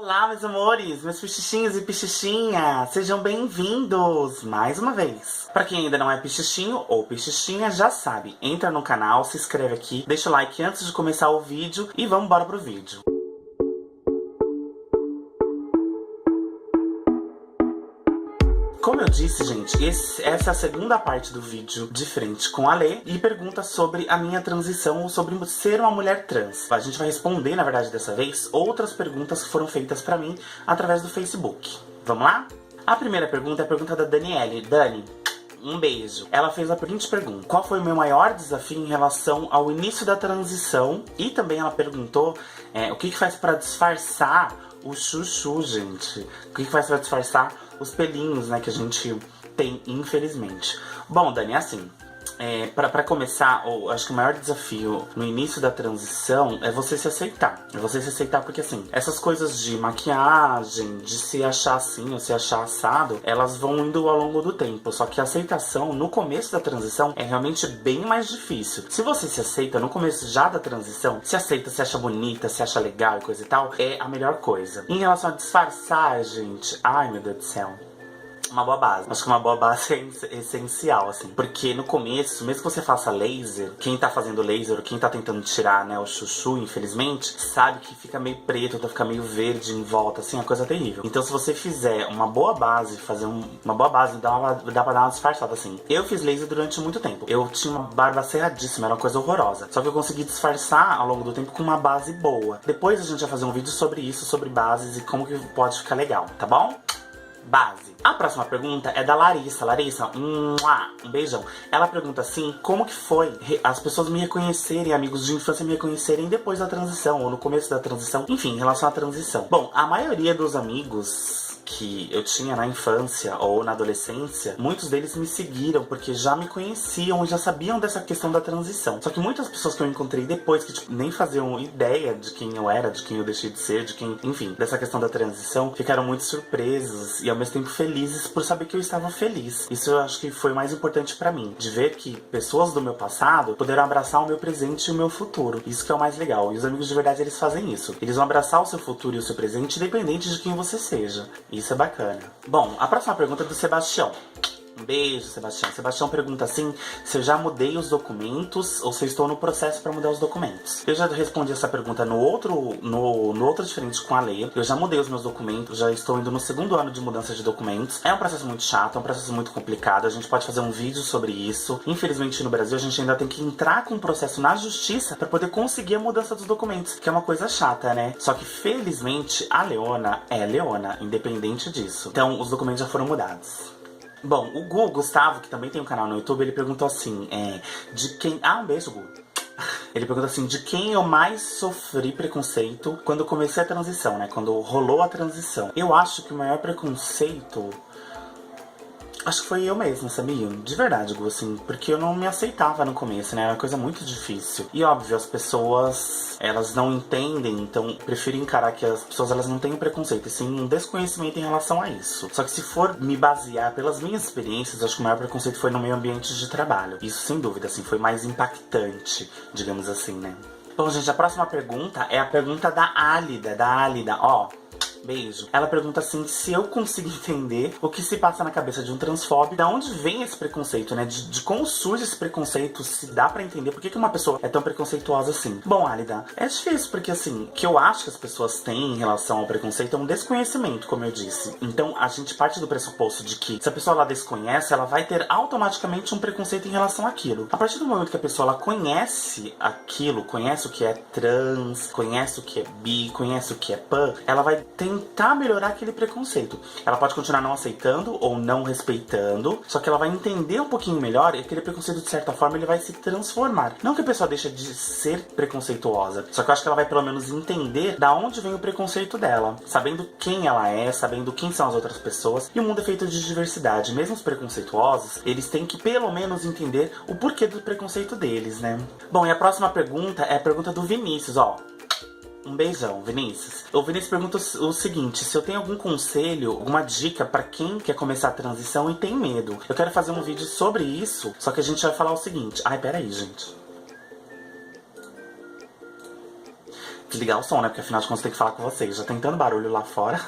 Olá, meus amores, meus pichichinhos e pichichinhas, sejam bem-vindos mais uma vez. Pra quem ainda não é pichichinho ou pichichinha, já sabe, entra no canal, se inscreve aqui, deixa o like antes de começar o vídeo e vamos embora pro vídeo. Como eu disse, gente, essa é a segunda parte do vídeo de frente com a Lê e pergunta sobre a minha transição ou sobre ser uma mulher trans. A gente vai responder, na verdade, dessa vez, outras perguntas que foram feitas pra mim através do Facebook. Vamos lá? A primeira pergunta é a pergunta da Daniele. Dani, um beijo. Ela fez a seguinte pergunta: qual foi o meu maior desafio em relação ao início da transição? E também ela perguntou o que faz pra disfarçar o chuchu, gente. O que faz pra disfarçar os pelinhos, né, que a gente tem, infelizmente. Bom, Dani, assim, pra começar, acho que o maior desafio no início da transição é você se aceitar. É você se aceitar porque, assim, essas coisas de maquiagem, de se achar assim ou se achar assado, elas vão indo ao longo do tempo. Só que a aceitação no começo da transição é realmente bem mais difícil. Se você se aceita no começo já da transição, se aceita, se acha bonita, se acha legal e coisa e tal, é a melhor coisa. Em relação a disfarçar, gente, ai meu Deus do céu, uma boa base. Acho que uma boa base é essencial, assim. Porque no começo, mesmo que você faça laser, quem tá fazendo laser, ou quem tá tentando tirar, né, o chuchu, infelizmente, sabe que fica meio preto, fica meio verde em volta, assim, é uma coisa terrível. Então se você fizer uma boa base, uma boa base, dá pra dar uma disfarçada, assim. Eu fiz laser durante muito tempo. Eu tinha uma barba cerradíssima, era uma coisa horrorosa. Só que eu consegui disfarçar ao longo do tempo com uma base boa. Depois a gente vai fazer um vídeo sobre isso, sobre bases e como que pode ficar legal, tá bom? Base. A próxima pergunta é da Larissa. Larissa, um beijão. Ela pergunta assim, como que foi as pessoas me reconhecerem, amigos de infância me reconhecerem depois da transição, ou no começo da transição, enfim, em relação à transição. Bom, a maioria dos amigos que eu tinha na infância ou na adolescência, muitos deles me seguiram porque já me conheciam e já sabiam dessa questão da transição. Só que muitas pessoas que eu encontrei depois, que tipo, nem faziam ideia de quem eu era, de quem eu deixei de ser, de quem, enfim, dessa questão da transição, ficaram muito surpresos e ao mesmo tempo felizes por saber que eu estava feliz. Isso eu acho que foi o mais importante pra mim, de ver que pessoas do meu passado puderam abraçar o meu presente e o meu futuro. Isso que é o mais legal. E os amigos de verdade, eles fazem isso. Eles vão abraçar o seu futuro e o seu presente independente de quem você seja. Isso é bacana. Bom, a próxima pergunta é do Sebastião. Um beijo, Sebastião. Sebastião pergunta assim, se eu já mudei os documentos ou se eu estou no processo para mudar os documentos. Eu já respondi essa pergunta no outro diferente com a Leia. Eu já mudei os meus documentos, já estou indo no segundo ano de mudança de documentos. É um processo muito chato, é um processo muito complicado. A gente pode fazer um vídeo sobre isso. Infelizmente no Brasil a gente ainda tem que entrar com um processo na justiça para poder conseguir a mudança dos documentos, que é uma coisa chata, né? Só que felizmente a Leona é Leona, independente disso. Então os documentos já foram mudados. Bom, o Gustavo, que também tem um canal no YouTube, ele perguntou assim, de quem... um beijo, Gu. Ele pergunta assim, de quem eu mais sofri preconceito quando eu comecei a transição, né? Quando rolou a transição. Eu acho que o maior preconceito... acho que foi eu mesma, sabia? De verdade, Gu, assim, porque eu não me aceitava no começo, né? Era uma coisa muito difícil. E óbvio, as pessoas, elas não entendem, então prefiro encarar que as pessoas, elas não têm preconceito, e sim um desconhecimento em relação a isso. Só que se for me basear pelas minhas experiências, acho que o maior preconceito foi no meu ambiente de trabalho. Isso sem dúvida, assim, foi mais impactante, digamos assim, né? Bom, gente, a próxima pergunta é a pergunta da Álida, ó. Beijo. Ela pergunta assim, se eu consigo entender o que se passa na cabeça de um transfóbico, da onde vem esse preconceito, né? De como surge esse preconceito, se dá pra entender por que uma pessoa é tão preconceituosa assim. Bom, Álida, é difícil porque, assim, o que eu acho que as pessoas têm em relação ao preconceito é um desconhecimento, como eu disse. Então, a gente parte do pressuposto de que se a pessoa ela desconhece, ela vai ter automaticamente um preconceito em relação àquilo. A partir do momento que a pessoa ela conhece aquilo, conhece o que é trans, conhece o que é bi, conhece o que é pan, ela vai tentar melhorar aquele preconceito. Ela pode continuar não aceitando ou não respeitando, só que ela vai entender um pouquinho melhor e aquele preconceito, de certa forma, ele vai se transformar. Não que a pessoa deixe de ser preconceituosa, só que eu acho que ela vai pelo menos entender da onde vem o preconceito dela, sabendo quem ela é, sabendo quem são as outras pessoas. E o mundo é feito de diversidade. Mesmo os preconceituosos, eles têm que pelo menos entender o porquê do preconceito deles, né? Bom, e a próxima pergunta é a pergunta do Vinícius, ó. Um beijão, Vinícius. O Vinícius pergunta o seguinte, se eu tenho algum conselho, alguma dica pra quem quer começar a transição e tem medo. Eu quero fazer um vídeo sobre isso, só que a gente vai falar o seguinte... peraí, gente. desligar o som, né? Porque afinal de contas tem que falar com vocês. Já tem tanto barulho lá fora.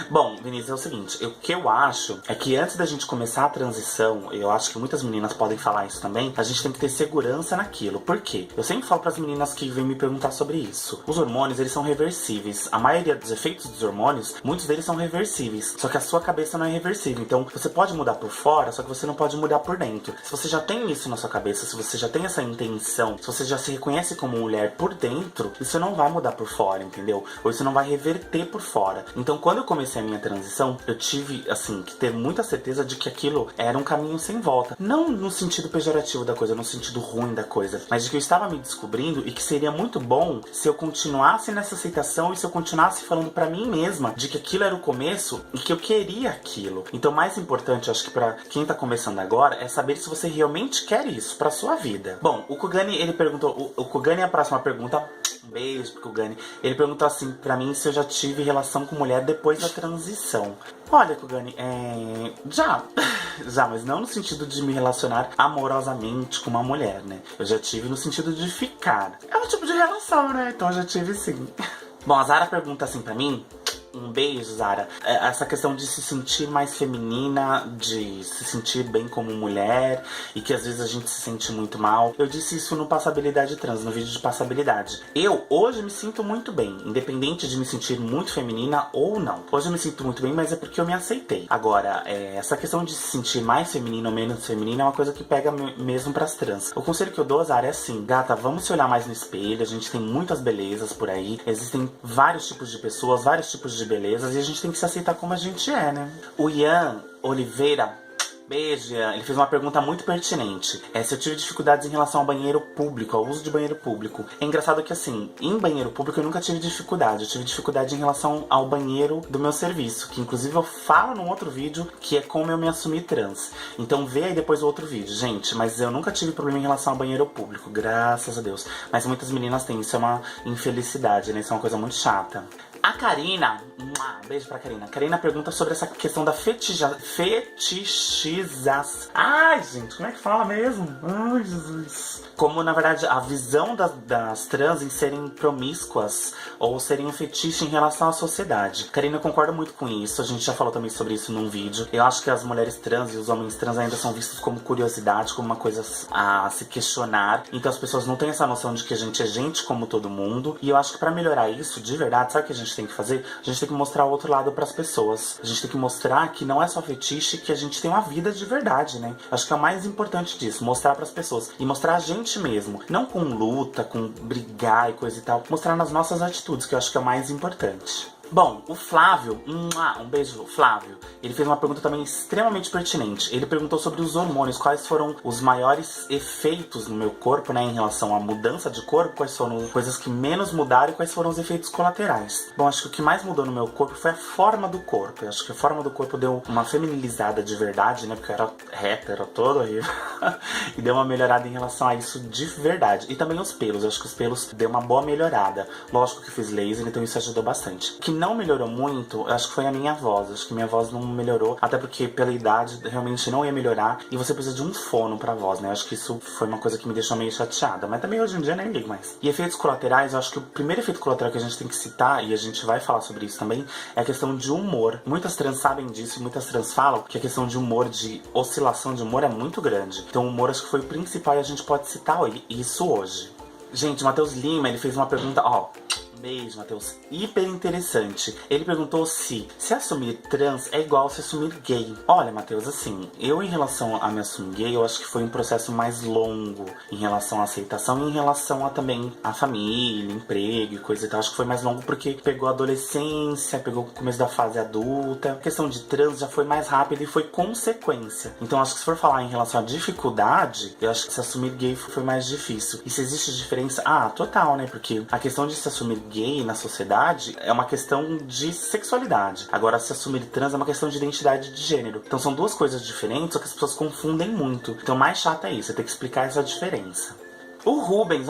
Bom, Vinícius, é o seguinte. O que eu acho é que antes da gente começar a transição, eu acho que muitas meninas podem falar isso também, a gente tem que ter segurança naquilo. Por quê? Eu sempre falo pras meninas que vêm me perguntar sobre isso. Os hormônios, eles são reversíveis. A maioria dos efeitos dos hormônios, muitos deles são reversíveis. Só que a sua cabeça não é reversível. Então, você pode mudar por fora, só que você não pode mudar por dentro. Se você já tem isso na sua cabeça, se você já tem essa intenção, se você já se reconhece como mulher por dentro, isso não vai mudar por fora, entendeu? Ou isso não vai reverter por fora. Então, quando eu comecei a minha transição, eu tive, assim, que ter muita certeza de que aquilo era um caminho sem volta. Não no sentido pejorativo da coisa, no sentido ruim da coisa, mas de que eu estava me descobrindo e que seria muito bom se eu continuasse nessa aceitação e se eu continuasse falando pra mim mesma de que aquilo era o começo e que eu queria aquilo. Então, mais importante, acho que pra quem tá começando agora, é saber se você realmente quer isso pra sua vida. Bom, o Kugani, ele perguntou, o Kugani é a próxima pergunta. Um beijo pro Kugani. Ele perguntou assim pra mim se eu já tive relação com mulher depois da transição. Olha, Kugani, já, mas não no sentido de me relacionar amorosamente com uma mulher, né? Eu já tive no sentido de ficar. É um tipo de relação, né? Então eu já tive sim. Bom, a Zara pergunta assim pra mim. Um beijo, Zara. Essa questão de se sentir mais feminina, de se sentir bem como mulher, e que às vezes a gente se sente muito mal. Eu disse isso no Passabilidade Trans, no vídeo de Passabilidade. Eu, hoje, me sinto muito bem, independente de me sentir muito feminina ou não. Hoje eu me sinto muito bem, mas é porque eu me aceitei. Agora, essa questão de se sentir mais feminina ou menos feminina é uma coisa que pega mesmo pras trans. O conselho que eu dou, Zara, é assim, gata, vamos se olhar mais no espelho, a gente tem muitas belezas por aí, existem vários tipos de pessoas, vários tipos de belezas, e a gente tem que se aceitar como a gente é, né? O Ian Oliveira, beijo, Ian, ele fez uma pergunta muito pertinente. Se eu tive dificuldades em relação ao banheiro público, ao uso de banheiro público. É engraçado que assim, em banheiro público eu nunca tive dificuldade. Eu tive dificuldade em relação ao banheiro do meu serviço, que inclusive eu falo num outro vídeo, que é como eu me assumi trans. Então vê aí depois o outro vídeo, gente. Mas eu nunca tive problema em relação ao banheiro público, graças a Deus. Mas muitas meninas têm, isso é uma infelicidade, né? Isso é uma coisa muito chata. A Karina, beijo pra Karina. Karina pergunta sobre essa questão da fetichização. Ai, gente, como é que fala mesmo? Ai, Jesus. Como, na verdade, a visão das trans em serem promíscuas ou serem um fetiche em relação à sociedade. Karina, eu concordo muito com isso. A gente já falou também sobre isso num vídeo. Eu acho que as mulheres trans e os homens trans ainda são vistos como curiosidade, como uma coisa a se questionar. Então as pessoas não têm essa noção de que a gente é gente como todo mundo. E eu acho que pra melhorar isso, de verdade, sabe o que a gente tem que fazer? A gente tem que mostrar o outro lado pras pessoas. A gente tem que mostrar que não é só fetiche, que a gente tem uma vida de verdade, né? Acho que é o mais importante disso, mostrar pras pessoas. E mostrar a gente mesmo. Não com luta, com brigar e coisa e tal. Mostrar nas nossas atitudes, que eu acho que é o mais importante. Bom, o Flávio, um beijo, Flávio. Ele fez uma pergunta também extremamente pertinente. Ele perguntou sobre os hormônios, quais foram os maiores efeitos no meu corpo, né, em relação à mudança de corpo, quais foram coisas que menos mudaram e quais foram os efeitos colaterais. Bom, acho que o que mais mudou no meu corpo foi a forma do corpo. Eu acho que a forma do corpo deu uma feminilizada de verdade, né, porque eu era reta, era todo horrível. E deu uma melhorada em relação a isso de verdade. E também os pelos, eu acho que os pelos deu uma boa melhorada. Lógico que fiz laser, então isso ajudou bastante. O que não melhorou muito, eu acho que foi a minha voz. Acho que minha voz não melhorou, até porque pela idade realmente não ia melhorar. E você precisa de um fono pra voz, né? Eu acho que isso foi uma coisa que me deixou meio chateada. Mas também hoje em dia nem ligo mais. E efeitos colaterais, eu acho que o primeiro efeito colateral que a gente tem que citar, e a gente vai falar sobre isso também, é a questão de humor. Muitas trans sabem disso e muitas trans falam que a questão de humor, de oscilação de humor é muito grande. Então o humor acho que foi o principal e a gente pode citar isso hoje. Gente, o Matheus Lima, ele fez uma pergunta, beijo, Matheus. Hiper interessante. Ele perguntou se assumir trans é igual se assumir gay. Olha, Matheus, assim, eu em relação a me assumir gay, eu acho que foi um processo mais longo em relação à aceitação e em relação a também a família, emprego e coisa e tal. Acho que foi mais longo porque pegou a adolescência, pegou o começo da fase adulta. A questão de trans já foi mais rápida e foi consequência. Então acho que se for falar em relação à dificuldade, eu acho que se assumir gay foi mais difícil. E se existe diferença? Total, né? Porque a questão de se assumir gay na sociedade é uma questão de sexualidade. Agora, se assumir trans é uma questão de identidade de gênero. Então são duas coisas diferentes, só que as pessoas confundem muito. Então o mais chato é isso, é ter que explicar essa diferença. O Rubens,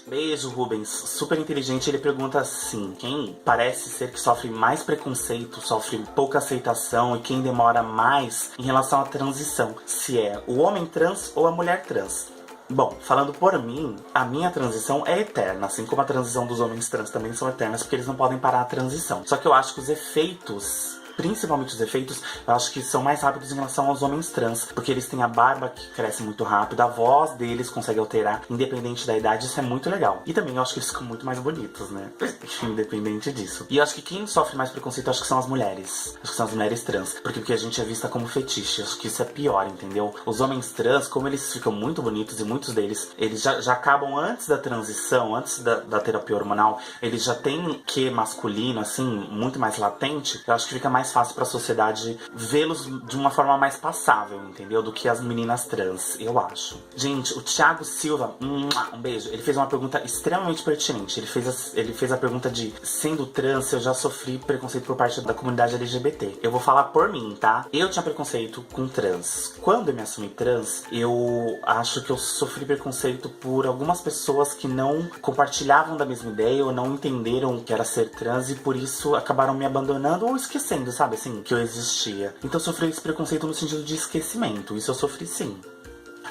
beijo, Rubens, super inteligente, ele pergunta assim: quem parece ser que sofre mais preconceito, sofre pouca aceitação e quem demora mais em relação à transição? Se é o homem trans ou a mulher trans? Bom, falando por mim, a minha transição é eterna, assim como a transição dos homens trans também são eternas, porque eles não podem parar a transição. Só que eu acho que os efeitos, principalmente os efeitos, eu acho que são mais rápidos em relação aos homens trans, porque eles têm a barba que cresce muito rápido, a voz deles consegue alterar, independente da idade, isso é muito legal. E também eu acho que eles ficam muito mais bonitos, né? Independente disso. E eu acho que quem sofre mais preconceito, acho que são as mulheres. Acho que são as mulheres trans, porque a gente é vista como fetiche, acho que isso é pior, entendeu? Os homens trans, como eles ficam muito bonitos, e muitos deles, eles já acabam antes da transição, antes da terapia hormonal, eles já têm que masculino, assim, muito mais latente, eu acho que fica mais fácil pra sociedade vê-los de uma forma mais passável, entendeu? Do que as meninas trans, eu acho. Gente, o Thiago Silva, um beijo, ele fez uma pergunta extremamente pertinente. Ele fez a pergunta de, sendo trans, eu já sofri preconceito por parte da comunidade LGBT. Eu vou falar por mim, tá? Eu tinha preconceito com trans. Quando eu me assumi trans, eu acho que eu sofri preconceito por algumas pessoas que não compartilhavam da mesma ideia ou não entenderam o que era ser trans e por isso acabaram me abandonando ou esquecendo, sabe assim, que eu existia. Então eu sofri esse preconceito no sentido de esquecimento. Isso eu sofri sim.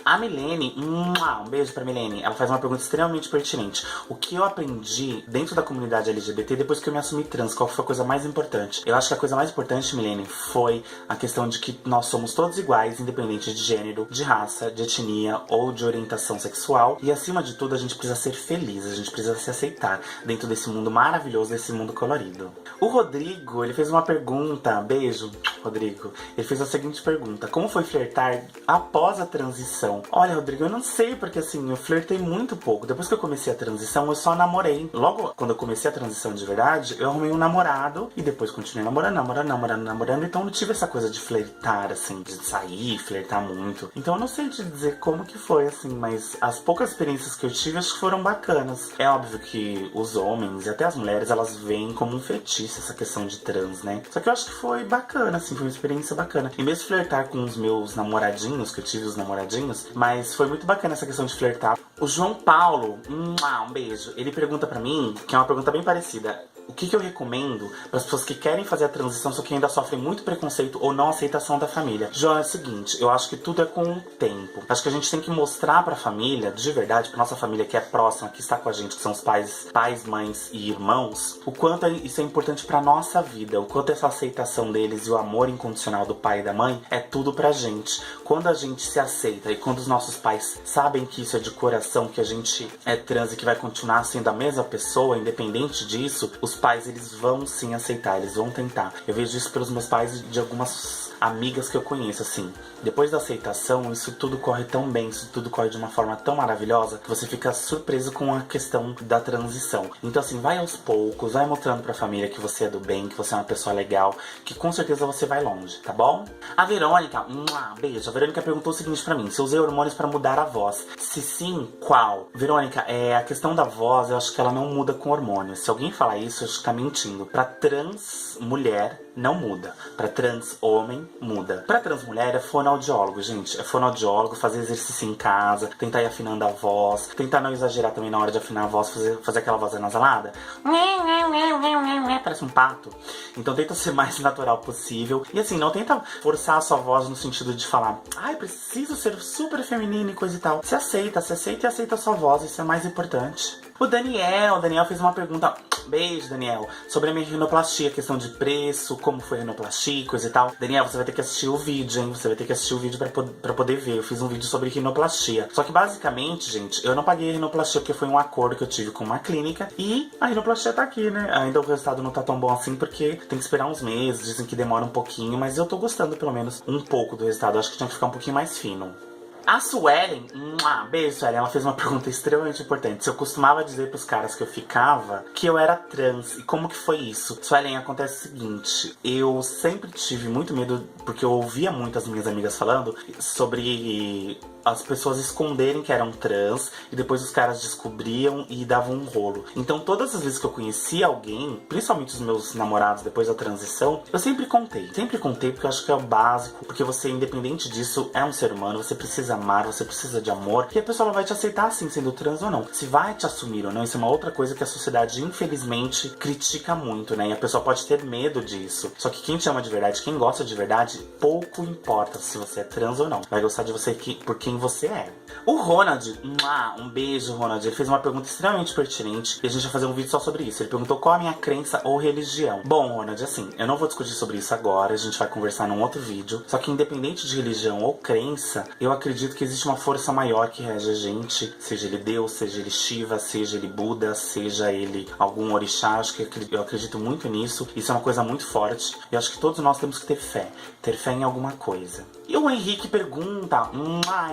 A Milene, um beijo pra Milene, ela faz uma pergunta extremamente pertinente. O que eu aprendi dentro da comunidade LGBT depois que eu me assumi trans? Qual foi a coisa mais importante? Eu acho que a coisa mais importante, Milene, foi a questão de que nós somos todos iguais, independente de gênero, de raça, de etnia ou de orientação sexual. E acima de tudo, a gente precisa ser feliz, a gente precisa se aceitar dentro desse mundo maravilhoso, desse mundo colorido. O Rodrigo, ele fez uma pergunta, beijo, Rodrigo. Ele fez a seguinte pergunta: como foi flertar após a transição? Olha, Rodrigo, eu não sei, porque assim, eu flertei muito pouco. Depois que eu comecei a transição, eu só namorei. Logo, quando eu comecei a transição de verdade, eu arrumei um namorado e depois continuei namorando. Então eu não tive essa coisa de flertar, assim, de sair, flertar muito. Então eu não sei te dizer como que foi, assim, mas as poucas experiências que eu tive, acho que foram bacanas. É óbvio que os homens e até as mulheres, elas veem como um fetiche essa questão de trans, né? Só que eu acho que foi bacana, assim, foi uma experiência bacana. E mesmo flertar com os meus namoradinhos, que eu tive os namoradinhos, mas foi muito bacana essa questão de flertar. O João Paulo, um beijo, ele pergunta pra mim, que é uma pergunta bem parecida: o que eu recomendo para as pessoas que querem fazer a transição, só que ainda sofrem muito preconceito ou não aceitação da família? João, é o seguinte, eu acho que tudo é com o tempo. Acho que a gente tem que mostrar pra família, de verdade, pra nossa família que é próxima, que está com a gente, que são os pais, mães e irmãos, o quanto isso é importante pra nossa vida, o quanto essa aceitação deles e o amor incondicional do pai e da mãe é tudo pra gente. Quando a gente se aceita e quando os nossos pais sabem que isso é de coração, que a gente é trans e que vai continuar sendo a mesma pessoa, independente disso, os pais, eles vão sim aceitar, eles vão tentar. Eu vejo isso pelos meus pais e de algumas amigas que eu conheço, assim. Depois da aceitação, isso tudo corre tão bem, isso tudo corre de uma forma tão maravilhosa, que você fica surpreso com a questão da transição. Então assim, vai aos poucos, vai mostrando pra família que você é do bem, que você é uma pessoa legal, que com certeza você vai longe, tá bom? A Verônica, beijo. A Verônica perguntou o seguinte pra mim: se eu usei hormônios pra mudar a voz? Se sim, qual? Verônica, a questão da voz, eu acho que ela não muda com hormônios. Se alguém falar isso, eu acho que tá mentindo. Pra trans mulher, não muda. Pra trans homem, muda. Pra trans mulher, é fonoaudiólogo, gente. É fonoaudiólogo, fazer exercício em casa, tentar ir afinando a voz, tentar não exagerar também na hora de afinar a voz, fazer aquela voz anasalada. Parece um pato. Então tenta ser mais natural possível. E assim, não tenta forçar a sua voz no sentido de falar: ai, preciso ser super feminina e coisa e tal. Se aceita e aceita a sua voz, isso é mais importante. O Daniel fez uma pergunta, beijo Daniel, sobre a minha rinoplastia, questão de preço, como foi a rinoplastia, coisa e tal. Daniel, você vai ter que assistir o vídeo, hein? Você vai ter que assistir o vídeo pra poder ver. Eu fiz um vídeo sobre rinoplastia. Só que basicamente, gente, eu não paguei a rinoplastia porque foi um acordo que eu tive com uma clínica e a rinoplastia tá aqui, né? Ainda o resultado não tá tão bom assim porque tem que esperar uns meses, dizem que demora um pouquinho, mas eu tô gostando pelo menos um pouco do resultado. Eu acho que tinha que ficar um pouquinho mais fino. A Suelen, beijo Suelen, ela fez uma pergunta extremamente importante. Se eu costumava dizer pros caras que eu ficava que eu era trans, e como que foi isso? Suelen, acontece o seguinte: eu sempre tive muito medo, porque eu ouvia muito as minhas amigas falando sobre as pessoas esconderem que eram trans e depois os caras descobriam e davam um rolo. Então todas as vezes que eu conhecia alguém, principalmente os meus namorados depois da transição, eu sempre contei porque eu acho que é o básico, porque você, independente disso, é um ser humano, você precisa amar, você precisa de amor, e a pessoa ela vai te aceitar assim, sendo trans ou não. Se vai te assumir ou não, isso é uma outra coisa que a sociedade infelizmente critica muito, né? E a pessoa pode ter medo disso. Só que quem te ama de verdade, quem gosta de verdade, pouco importa se você é trans ou não. Vai gostar de você por quem quem você é. O Ronald, um beijo, Ronald, ele fez uma pergunta extremamente pertinente e a gente vai fazer um vídeo só sobre isso. Ele perguntou qual a minha crença ou religião. Bom, Ronald, assim, eu não vou discutir sobre isso agora, a gente vai conversar num outro vídeo. Só que independente de religião ou crença, eu acredito que existe uma força maior que rege a gente, seja ele Deus, seja ele Shiva, seja ele Buda, seja ele algum orixá. Acho que eu acredito muito nisso. Isso é uma coisa muito forte. E acho que todos nós temos que ter fé em alguma coisa. E o Henrique pergunta,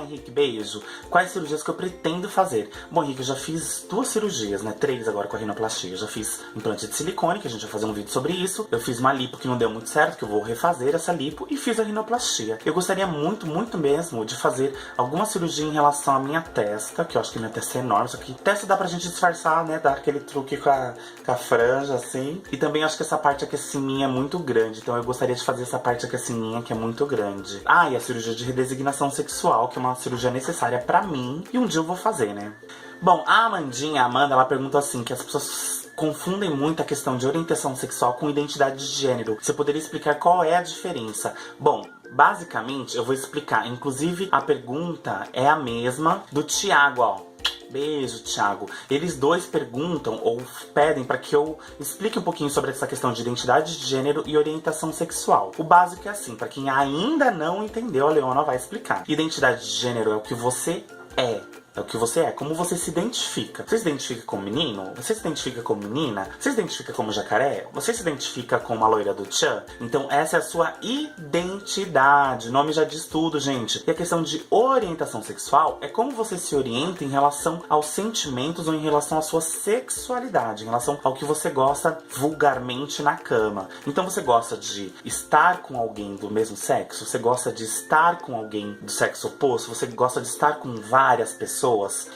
Henrique, beijo, quais cirurgias que eu pretendo fazer? Bom, Henrique, eu já fiz 2 cirurgias, né? 3 agora com a rinoplastia. Eu já fiz implante de silicone, que a gente vai fazer um vídeo sobre isso. Eu fiz uma lipo que não deu muito certo, que eu vou refazer essa lipo, e fiz a rinoplastia. Eu gostaria muito, muito mesmo de fazer alguma cirurgia em relação à minha testa, que eu acho que minha testa é enorme, só que testa dá pra gente disfarçar, né? Dar aquele truque com a franja, assim. E também acho que essa parte aqui assim minha é muito grande, então eu gostaria de fazer essa parte aqui assim minha, que é muito grande. E a cirurgia de redesignação sexual, que é uma cirurgia necessária pra mim, e um dia eu vou fazer, né? Bom, a Amanda, ela perguntou assim, que as pessoas confundem muito a questão de orientação sexual com identidade de gênero. Você poderia explicar qual é a diferença? Bom, basicamente, eu vou explicar. Inclusive, a pergunta é a mesma do Thiago, ó. Beijo, Thiago. Eles dois perguntam ou pedem para que eu explique um pouquinho sobre essa questão de identidade de gênero e orientação sexual. O básico é assim, para quem ainda não entendeu, a Leona vai explicar. Identidade de gênero é o que você é. É o que você é, como você se identifica. Você se identifica como menino? Você se identifica como menina? Você se identifica como jacaré? Você se identifica como a loira do Tchan? Então essa é a sua identidade. O nome já diz tudo, gente. E a questão de orientação sexual é como você se orienta em relação aos sentimentos ou em relação à sua sexualidade, em relação ao que você gosta vulgarmente na cama. Então você gosta de estar com alguém do mesmo sexo? Você gosta de estar com alguém do sexo oposto? Você gosta de estar com várias pessoas?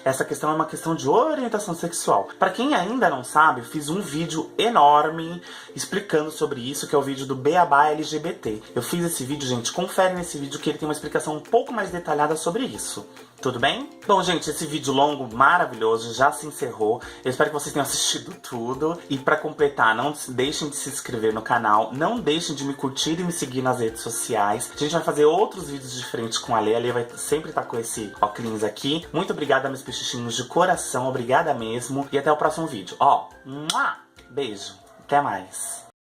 Essa questão é uma questão de orientação sexual. Para quem ainda não sabe, eu fiz um vídeo enorme explicando sobre isso, que é o vídeo do Beabá LGBT. Eu fiz esse vídeo, gente, confere nesse vídeo que ele tem uma explicação um pouco mais detalhada sobre isso. Tudo bem? Bom, gente, esse vídeo longo, maravilhoso, já se encerrou. Eu espero que vocês tenham assistido tudo. E pra completar, não deixem de se inscrever no canal. Não deixem de me curtir e me seguir nas redes sociais. A gente vai fazer outros vídeos diferentes com a Lê. A Lê vai sempre estar com esse óculos aqui. Muito obrigada, meus peixinhos de coração. Obrigada mesmo. E até o próximo vídeo. Beijo. Até mais.